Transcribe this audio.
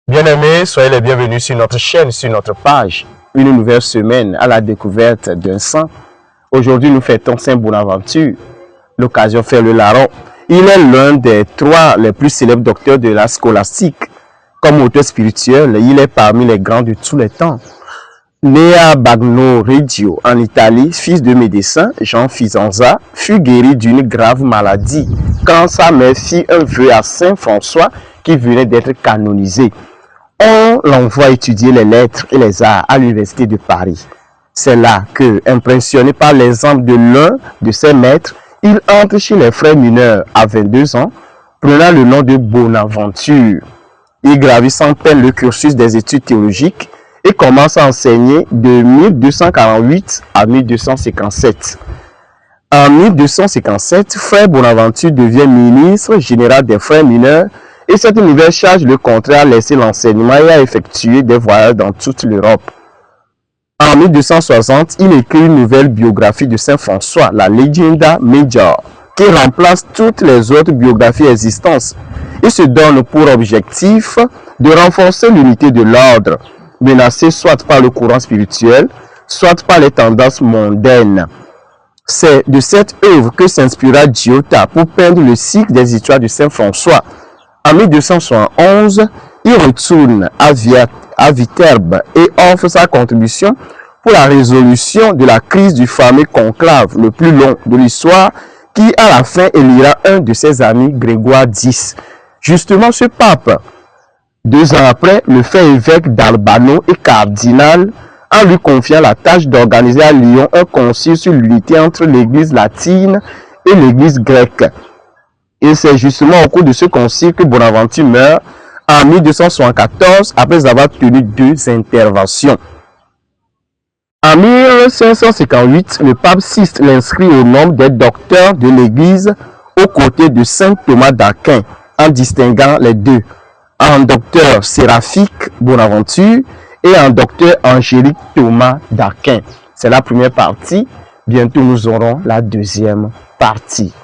Bien-aimés, soyez les bienvenus sur notre chaîne, sur notre page. Une nouvelle semaine à la découverte d'un saint. Aujourd'hui, nous fêtons Saint Bonaventure. L'occasion fait le larron. Il est l'un des trois les plus célèbres docteurs de la scolastique. Comme auteur spirituel, il est parmi les grands de tous les temps. Né à Bagno Reggio, en Italie, fils de médecin, Jean Fisanza fut guéri d'une grave maladie quand sa mère fit un vœu à Saint François qui venait d'être canonisé. On l'envoie étudier les lettres et les arts à l'université de Paris. C'est là que, impressionné par l'exemple de l'un de ses maîtres, il entre chez les frères mineurs à 22 ans, prenant le nom de Bonaventure. Il gravit sans peine le cursus des études théologiques et commence à enseigner de 1248 à 1257. En 1257, frère Bonaventure devient ministre général des frères mineurs et cette nouvelle charge le contraire à laisser l'enseignement et à effectuer des voyages dans toute l'Europe. En 1260, il écrit une nouvelle biographie de Saint François, la Legenda Major, qui remplace toutes les autres biographies existantes et se donne pour objectif de renforcer l'unité de l'ordre, menacé soit par le courant spirituel, soit par les tendances mondaines. C'est de cette œuvre que s'inspira Giotto pour peindre le cycle des histoires de Saint François. En 1271, il retourne à Viterbe et offre sa contribution pour la résolution de la crise du fameux conclave le plus long de l'histoire qui, à la fin, élira un de ses amis, Grégoire X. Justement, ce pape, 2 ans après, le fait évêque d'Albano et cardinal en lui confiant la tâche d'organiser à Lyon un concile sur l'unité entre l'église latine et l'église grecque. Et c'est justement au cours de ce concile que Bonaventure meurt en 1274 après avoir tenu 2 interventions. En 1558, le pape Sixte l'inscrit au nombre des docteurs de l'église aux côtés de saint Thomas d'Aquin, en distinguant les deux, en docteur séraphique Bonaventure et en docteur angélique Thomas d'Aquin. C'est la première partie. Bientôt, nous aurons la deuxième partie.